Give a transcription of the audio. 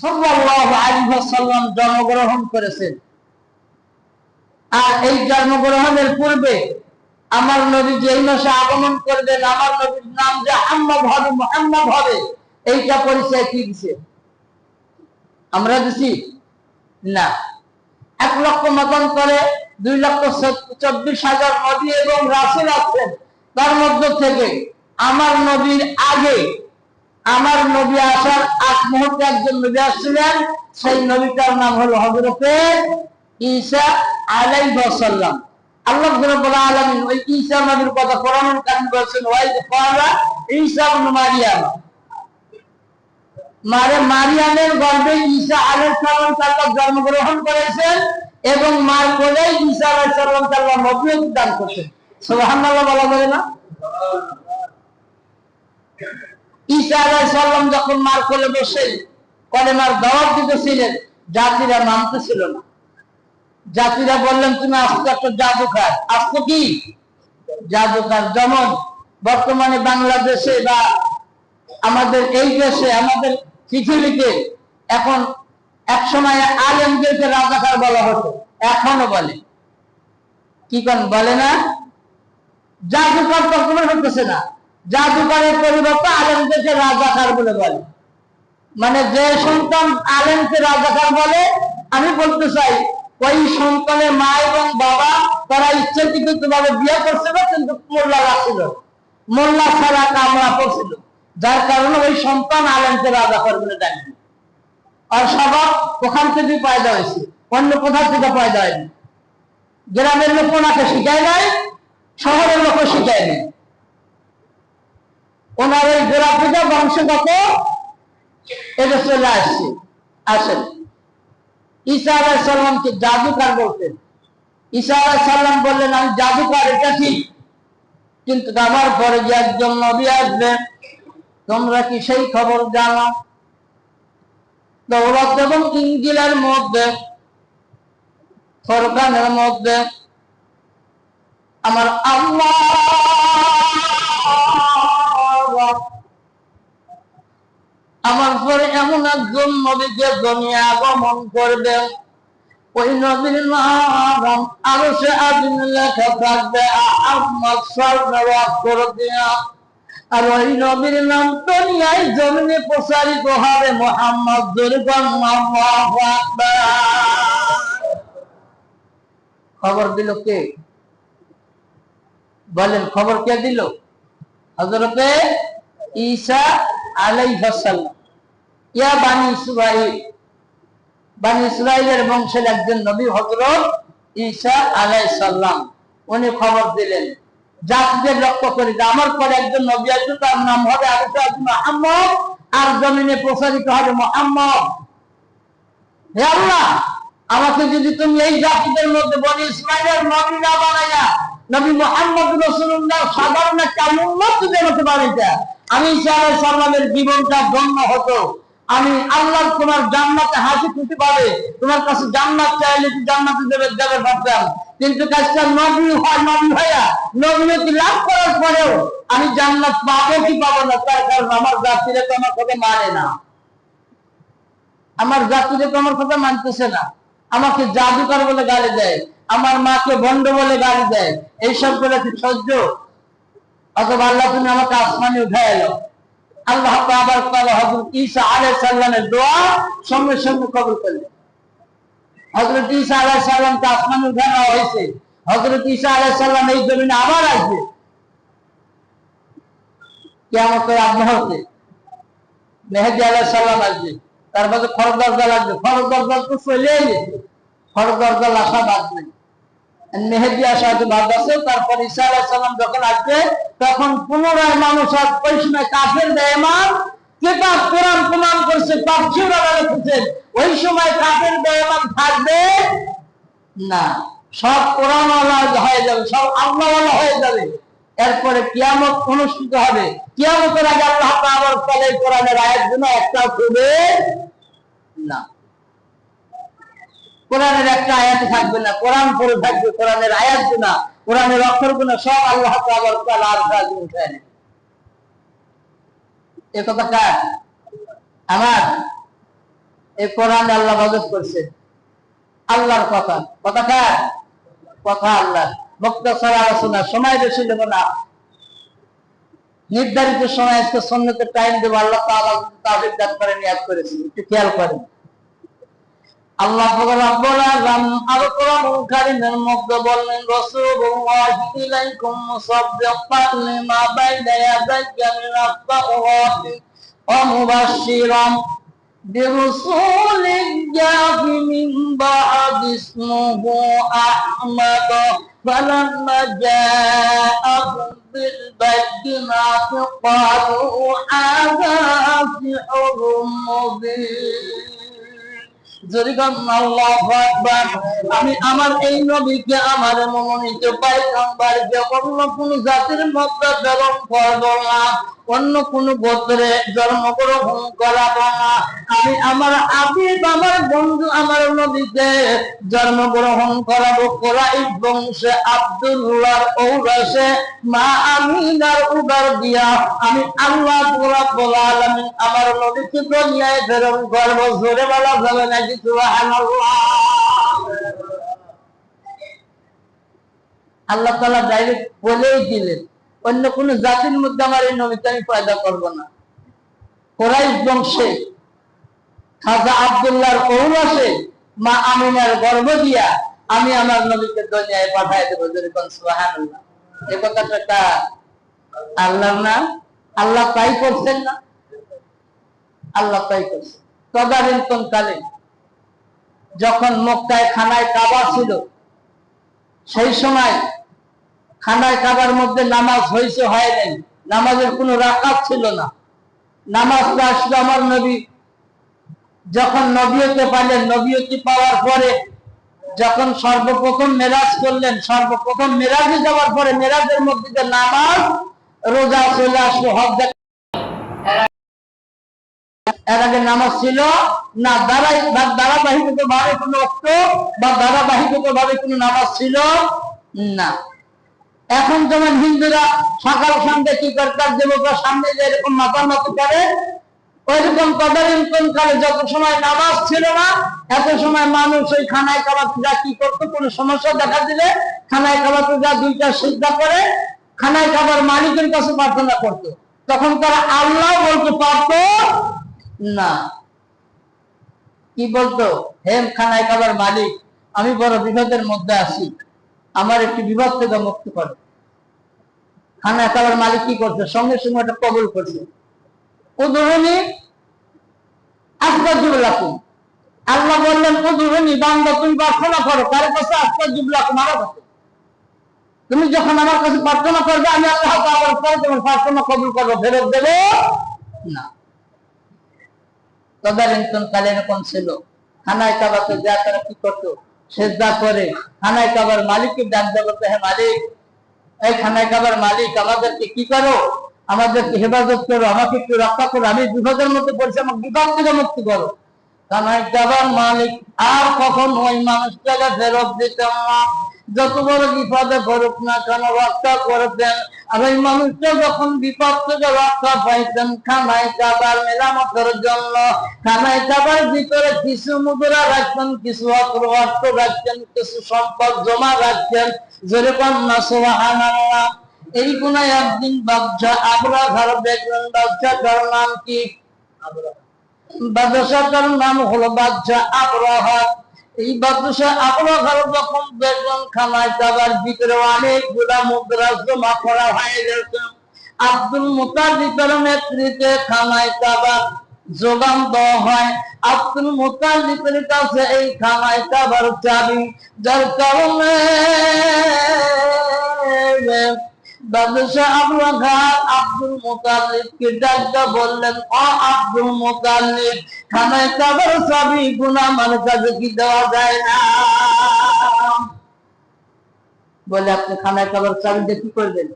সাল্লাল্লাহু আলাইহি ওয়াসাল্লাম জন্মগ্রহণ করেছেন। আর এই জন্মগ্রহণের পূর্বে আমার নবী যেই মাসে আগমন করবেন, আমার নবীর নাম যে মুহাম্মদ হবে, এইটা পরিচয় কি দিছে? আমরা দিছি না। 1,00,000 মতান্তরে 2,24,000 নবী এবং রাসূল আছেন। তার মধ্যে থেকে আমার নবীর আগে, আমার নবী আসার আগ মুহূর্তে একজন নবী আসছিলেন, সেই নবীটার নাম হলো হযরতে ঈসা আলাইহিস সালাম। আল্লাহ রাব্বুল আলামিন ওই ঈসা নবীর কথা কোরআনুল কারীমে বলেছেন, ওয়াইদ ক্বালা ঈসা ইবনে মারইয়াম, মারিয়ামের গর্ভে ঈসা আলাইহিস সালাম আল্লাহ জন্মগ্রহণ করেছেন এবং মার কোলে ঈসা আলাইহিস সালাম আল্লাহ নবুয়ত দান করেছেন। সুবহানাল্লাহ বলা যাবে না? ঈসা আলাইহিস সালাম যখন মার কোলে বসে কলেমার দাওয়াত দিতেছিলেন, জাতিরা মানতেছিল না। জাতিরা বললেন, তুমি আস্ত একটা জাদুকার। আস্ত কি? জাদুকার। যেমন বর্তমানে বাংলাদেশে বা আমাদের এই দেশে, আমাদের পৃথিবীতে এখন একসময় আলেমদেরকে রাজাকার বলা হতো, এখনো বলে। কি কোন বলে না? জাদুকর কখনো হতেছে না, জাদুকরের পরিবর্তে আলেমদেরকে রাজাকার বলে বলে। মানে যে সন্তান আলেমকে রাজাকার বলে, আমি বলতে চাই ওই সন্তানের মা এবং বাবা তারা ইচ্ছাকৃত ভাবে বিয়ে করছে না, কিন্তু মোল্লা রাখছিল, মোল্লা ছাড়া কামড়া করছিল, যার কারণে ওই সন্তান আলেমকে রাজাকার বলে ডাকবে। আর স্বভাব ওখান থেকে পয়দা হয়েছে, অন্য কোথা থেকে পয়দা হয়নি। গ্রামের লোক ওনাকে শিখায় নাই, শহরের লোক শিখায় নেই। ওনার ওই গোড়াপিতা বংশগত এটা চলে আসছে। আসেন, ঈসা আলাইহিস সালামকে জাদুকর বলতেন। ঈসা আলাইহিস সালাম বললেন, আমি জাদুকর, এটা ঠিক, কিন্তু আমার পরে যে একজন নবী আসবে, তোমরা কি সেই খবর জানো? তাওরাত এবং ইনজিলের মধ্যে, ফুরকানের মধ্যে আমার আল্লাহ আমার পরে এমন একজন নবীকে দুনিয়া আগমন করবে, ওই নবীর নাম আরশে আজিম লেখা থাকবে আহমদ সাল্লাল্লাহু আলাইহি ওয়া সাল্লাম। আর ওই নবীর নাম দুনিয়ায় জমিনে প্রসারিত হবে মুহাম্মদ। আল্লাহু আকবার। খবর দিল কে? বলেন, খবর কে দিল? হযরতে ঈসা আলাইহিস সালাম। ইয়া বানি ইসরাঈল, বানি ইসরাঈলের বংশের একজন নবী হযরত ঈসা আলাইহিস সালাম। উনি খবর দিলেন জাতিদের লক্ষ্য করে যে আমার পরে একজন নবী আসবে, তার নাম হবে মুহাম্মদ, আর জমিনে প্রসারিত হবে মুহাম্মদ। হে আল্লাহ, আমাকে যদি তুমি এই জাতিদের মধ্যে বনি ইসরাঈলের নবী না বানাইয়া নবী মুহাম্মদ রাসূলুল্লাহ সাধারণ একটা উম্মত যদি আমাকে বানাইতা, আমি ঈসা আলাইহিস সালামের জীবনটা ধন্য হতো। আমি আল্লাহ তোমার জান্নাতে হাসি খুশি পাবে, তোমার কাছে জান্নাত চাইলে কি জান্নাতে দেবে পারতাম। কিন্তু কাজটা নবী হয়, নবী ভাইয়া নবীকে লাভ করার পরেও আমি জান্নাত পাবো কি পাবো না, তার কারণ আমার জাতিরা তো আমার কথা মানে না, আমার জাতিরা তো আমার কথা মানতেছে না, আমাকে জাদুকর বলে গালি দেয়, আমার মাকে ভণ্ড বলে গালি দেয়। এইসব বলে কি সহ্য? অথবা আল্লাহ তুমি আমাকে আসমানে উঠায় এলো। আল্লাহ আবার হযরত ঈসা আলাইহিস সালামের দোয়া সঙ্গে সঙ্গে কবুল করলেন। হযরত ঈসা আলাইহিস সালামকে আসমানে উঠানো হয়েছে। হযরত ঈসা আলাইহিস সালাম এই জমিনে আবার আসবে কিয়ামতের আগ মুহূর্তে। মেহেদী আলাইহিস সালাম আসবে, তারপরে খরচ দরজা লাগবে, খরচ দরজা তো চলেই গেছে, খরচ দরজা আসা বাদ নেই, মেহেদী আসা হয়তো বাদ আছে। তারপর ঈসা আলাইহিস সালাম যখন আসবে, তখন পুনরায় মানুষ আর ওই সময় কাফের বেঈমান কিতাব কোরআন প্রমাণ করছে, তাফসীরে লিখেছেন, ওই সময় কাফের বেঈমান থাকবে না, সব কোরআন ওয়ালা হয়ে যাবে, সব আল্লাহ ওয়ালা হয়ে যাবে। এরপরে কিয়ামত অনুষ্ঠিত হবে। কিয়ামতের আগে আল্লাহ তাআলার কালে কোরআনের আয়াতগুলো একটাও খুলবে না, কোরআনের একটা আয়াত থাকবে না, কোরআন পড়ে থাকবে, কোরআনের আয়াতগুলো, কোরআনের অক্ষরগুলো সব আল্লাহ তাআলার কাছে উঠায় নেবে। এ কথা কার? আমার। এই কোরআনে আল্লাহ বাজত করছে আল্লাহর কথা, কথা কার কথা? আল্লাহ। মুক্তাসার আলোচনা, সময় বেশি দেব না, নির্ধারিত সময় আজকে সুন্নতের টাইম দেব। আল্লাহ তাআলা তাওফিক দান করে নিয়াত করেছি, একটু খেয়াল করেন। আল্লাহ রাব্বুল আলামিন আল কোরআনুল কারীমের মধ্যে বললেন, রাসূলুল্লাহি ইলাইকুম মুসাদ্দিকান লিমা বাইনা ইয়াদাইয়া মিনাত তাওরাতি ওয়া মুবাশশিরান বিরাসূলিন ইয়াতি মিন বা'দি ইসমিহি আহমাদ ফালাম্মা জাআহুম বিল বায়িনাতি ক্বালু হাযা সিহরুম মুবিন। আমি আমার এই নবীকে আমার মনোনীত পয়গম্বরকে অন্য কোন জাতির মধ্যে প্রেরণ করব না, অন্য কোন গোত্রে জন্মগ্রহণ করাবো না। আমি আমার আবিদ, আমার বন্ধু, আমার নবীকে জন্মগ্রহণ করাবো কুরাইশ বংশে, আব্দুল্লাহর ঔরসে, মা আমিনার উদর দিয়া। আমি আল্লাহ রাব্বুল আলামিন আমার নবীকে দুনিয়ায় প্রেরণ করব। জোরে বলা যাবে নাকি সুবহানাল্লাহ? আল্লাহ তাআলা ডাইরেক্ট বলেই দিলেন, অন্য কোন জাতির মধ্যে আমার এই নবীকে আমি পয়দা করব না। কুরাইশ বংশে খাজা আব্দুল্লাহর ঔরসে, মা আমিনার গর্ভ দিয়া আমি আমার নবীকে দুনিয়ায় পাঠায় দেব। জোরে বলেন সুবহানাল্লাহ। এই কথাটা কার? আল্লাহর না? আল্লাহ তাই করছেন না? আল্লাহ তাই করছেন। তদানীন্তন কালে যখন মক্কায় খানায় কাবা ছিল, সেই সময় খানায় কাবার মধ্যে নামাজ হয়েছে, হয় নাই, নামাজের কোনো রাকাত ছিল না। নামাজটা আসলে আমার নবী যখন নবীয়তে পাইলেন, নবীয়তে পাওয়ার পরে যখন সর্বপ্রথম মেরাজ করলেন, সর্বপ্রথম মেরাজে যাওয়ার পরে মেরাজের মধ্যে যে নামাজ রোজা চলে আসলো, হজ। এর আগে নামাজ ছিল না, ধারাবাহিকতা ভাবে কোনো অর্থ বা ধারাবাহিকতা ভাবে কোনো নামাজ ছিল না। এখন যেমন হিন্দুরা সকাল সন্ধ্যে কি করে, তার দেবতার সামনে যে এরকম মাথা মতো করে, ওইরকম তদানীন্তন কালে যত সময় নামাজ ছিল না, এত সময় মানুষ ওই খানায় কাবাতে যা কি করতো, কোনো সমস্যা দেখা দিলে খানায় কাবাতে যা দুইটা সিজদা করে খানায় কাবার মালিকের কাছে প্রার্থনা করতো। তখন তারা আল্লাহ বলতে পারতো না। কি বলতো? হে খানায় কাবার মালিক, আমি বড় বিপদের মধ্যে আছি, আমার একটি বিপদ থেকে মুক্তি করে। খানায় কাবার মালিক কি করছে? সঙ্গে সঙ্গে এটা কবুল করছে। উদুরনি আস্তাগফিরু লাকুম। আল্লাহ বললেন, উদুরনি বান্দা তুমি প্রার্থনা করো, কার কাছে? আস্তাগফিরু লাকুম, আমার কাছে। তুমি যখন আমার কাছে প্রার্থনা করবে, আমি আল্লাহ তাআলার পরে তোমার প্রার্থনা কবুল করব, ফেরত দেব না। তদানীন্তন কালে এরকম ছিল। খানায় কাবাতে যা তারা কি করতো? সিজদা করে খানায় কাবার মালিককে ডাক দেব, হে মালিক, এই খানায় কাবার মালিক, আমাদেরকে কি করো? আমাদেরকে হেফাজত করো, আমাকে একটু রক্ষা করো, আমি বিপদের মধ্যে পড়ছি, আমাকে বিপদ থেকে মুক্তি করো। খানায় কাবার মালিক আর কখন ওই মানুষটাকে ফেরত দিতেন না। যত বড় বিপদে পড়ুক না কেন রক্ষা করতেন। আর ওই মানুষটা যখন বিপদ থেকে রক্ষা পাইতেন, খানায় কাবার মেরামতের জন্য খানায় কাবার ভিতরে কিছু মুদ্রা রাখতেন, কিছু অর্থ রাখতেন, কিছু সম্পদ জমা রাখতেন। যেরকম না সুবহানাল্লাহ। এই গুনায় একদিন বাদশাহ আবরাহার দেখলেন। বাদশাহটার নাম কি? বাদশাহটার নাম হলো বাদশাহ আবরাহা। এই বাদশাহ আবরাহার যখন দেখলেন খানায় কাবার ভিতরে অনেকগুলা মুদ্রা জমা করা হয়ে গেছে, আব্দুল মুতালিবের নেতৃত্বে খানায় কাবার যোগান দেওয়া হয়। আব্দুল মুতালিবের কাছে এই খানায় কাবার চাবি, যার কারণে বাদশাহ আবরাহা আব্দুল মুতালিবকে ডাকতে বললেন, ও আব্দুল মুতালিব, খানায় কাবার চাবি গুনাহ আমার কাছে কি দেওয়া যায় না? বলে, আপনি খানায় কাবার চাবি দিয়ে কি করবেন?